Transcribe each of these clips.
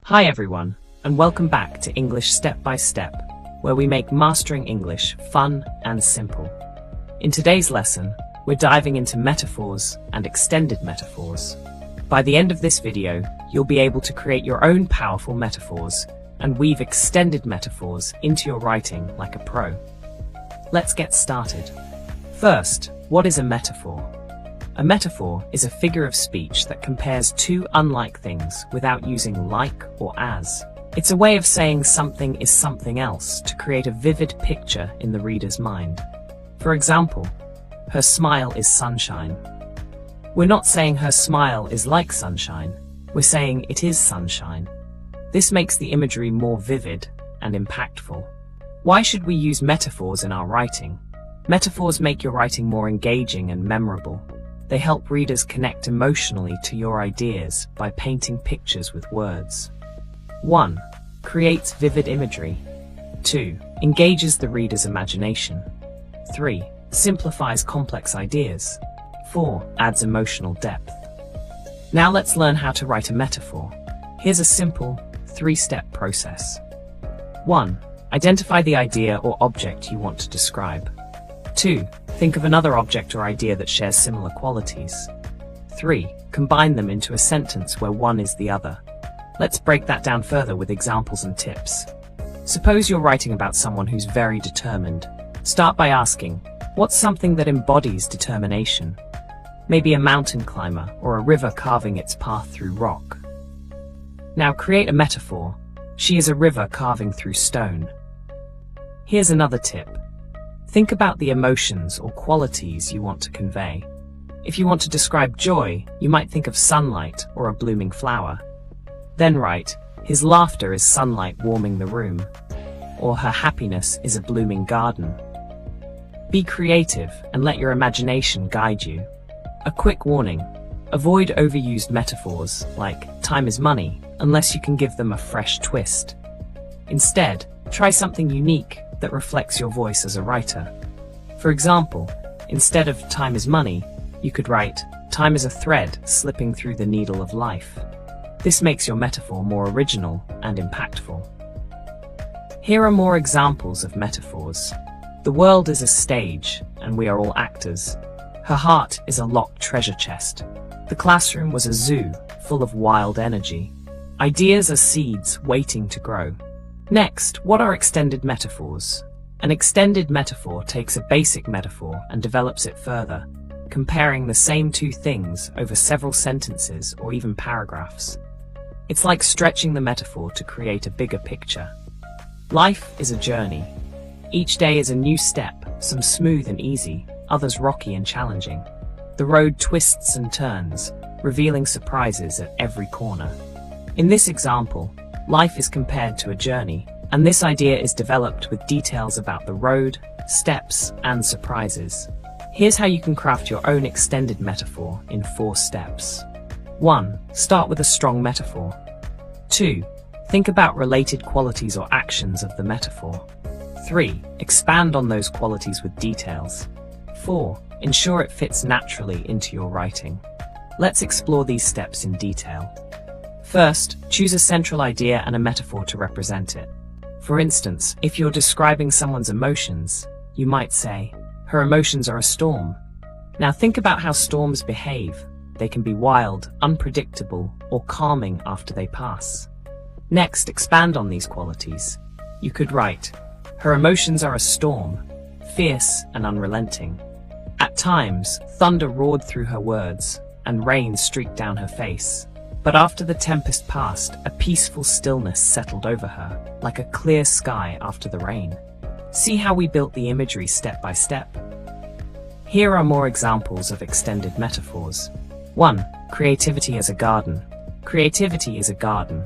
Hi everyone, and welcome back to English Step by Step, where we make mastering English fun and simple. In today's lesson, we're diving into metaphors and extended metaphors. By the end of this video, you'll be able to create your own powerful metaphors and weave extended metaphors into your writing like a pro. Let's get started. First, what is a metaphor? A metaphor is a figure of speech that compares two unlike things without using like or as. It's a way of saying something is something else to create a vivid picture in the reader's mind. For example, her smile is sunshine. We're not saying her smile is like sunshine, we're saying it is sunshine. This makes the imagery more vivid and impactful. Why should we use metaphors in our writing? Metaphors make your writing more engaging and memorable. They help readers connect emotionally to your ideas by painting pictures with words. 1. Creates vivid imagery. 2. Engages the reader's imagination. 3. Simplifies complex ideas. 4. Adds emotional depth. Now let's learn how to write a metaphor. Here's a simple, 3-step process. 1. Identify the idea or object you want to describe. 2. Think of another object or idea that shares similar qualities. 3. Combine them into a sentence where one is the other. Let's break that down further with examples and tips. Suppose you're writing about someone who's very determined. Start by asking, what's something that embodies determination? Maybe a mountain climber or a river carving its path through rock. Now create a metaphor. She is a river carving through stone. Here's another tip. Think about the emotions or qualities you want to convey. If you want to describe joy, you might think of sunlight or a blooming flower. Then write, his laughter is sunlight warming the room, or her happiness is a blooming garden. Be creative and let your imagination guide you. A quick warning, avoid overused metaphors like time is money unless you can give them a fresh twist. Instead, try something unique that reflects your voice as a writer. For example, instead of time is money, you could write, time is a thread slipping through the needle of life. This makes your metaphor more original and impactful. Here are more examples of metaphors. The world is a stage, and we are all actors. Her heart is a locked treasure chest. The classroom was a zoo, full of wild energy. Ideas are seeds waiting to grow. Next, what are extended metaphors? An extended metaphor takes a basic metaphor and develops it further, comparing the same two things over several sentences or even paragraphs. It's like stretching the metaphor to create a bigger picture. Life is a journey. Each day is a new step, some smooth and easy, others rocky and challenging. The road twists and turns, revealing surprises at every corner. In this example, life is compared to a journey, and this idea is developed with details about the road, steps, and surprises. Here's how you can craft your own extended metaphor in 4 steps. 1. Start with a strong metaphor. 2. Think about related qualities or actions of the metaphor. 3. Expand on those qualities with details. 4. Ensure it fits naturally into your writing. Let's explore these steps in detail. First, choose a central idea and a metaphor to represent it. For instance, if you're describing someone's emotions, you might say, her emotions are a storm. Now think about how storms behave. They can be wild, unpredictable, or calming after they pass. Next, expand on these qualities. You could write, her emotions are a storm, fierce and unrelenting. At times, thunder roared through her words, and rain streaked down her face. But after the tempest passed, a peaceful stillness settled over her, like a clear sky after the rain. See how we built the imagery step by step? Here are more examples of extended metaphors. 1. Creativity as a garden. Creativity is a garden.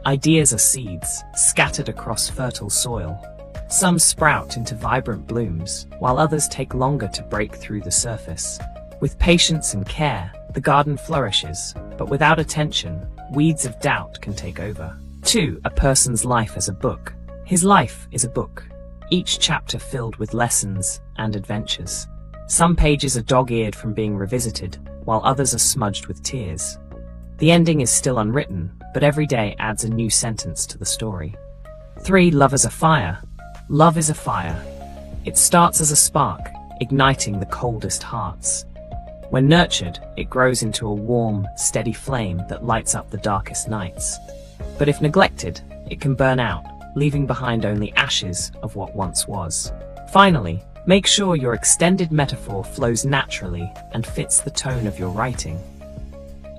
Ideas are seeds, scattered across fertile soil. Some sprout into vibrant blooms, while others take longer to break through the surface. With patience and care, the garden flourishes, but without attention, weeds of doubt can take over. 2. A person's life as a book. His life is a book, each chapter filled with lessons and adventures. Some pages are dog-eared from being revisited, while others are smudged with tears. The ending is still unwritten, but every day adds a new sentence to the story. 3. Love as a fire. Love is a fire. It starts as a spark, igniting the coldest hearts. When nurtured, it grows into a warm, steady flame that lights up the darkest nights. But if neglected, it can burn out, leaving behind only ashes of what once was. Finally, make sure your extended metaphor flows naturally and fits the tone of your writing.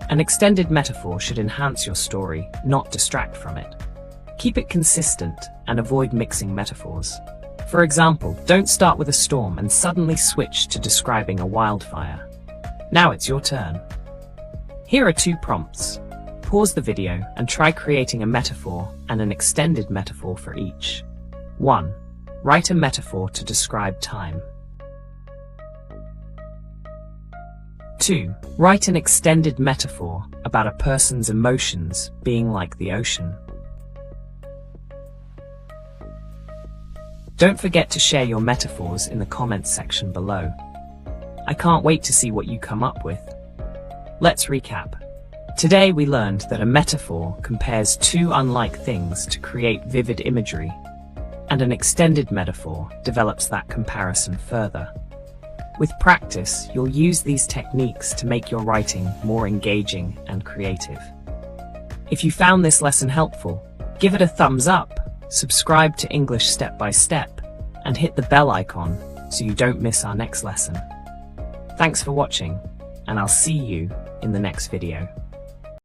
An extended metaphor should enhance your story, not distract from it. Keep it consistent and avoid mixing metaphors. For example, don't start with a storm and suddenly switch to describing a wildfire. Now it's your turn. Here are 2 prompts. Pause the video and try creating a metaphor and an extended metaphor for each. 1. Write a metaphor to describe time. 2. Write an extended metaphor about a person's emotions being like the ocean. Don't forget to share your metaphors in the comments section below. I can't wait to see what you come up with. Let's recap. Today we learned that a metaphor compares 2 unlike things to create vivid imagery, and an extended metaphor develops that comparison further. With practice, you'll use these techniques to make your writing more engaging and creative. If you found this lesson helpful, give it a thumbs up, subscribe to English Step by Step, and hit the bell icon so you don't miss our next lesson. Thanks for watching, and I'll see you in the next video.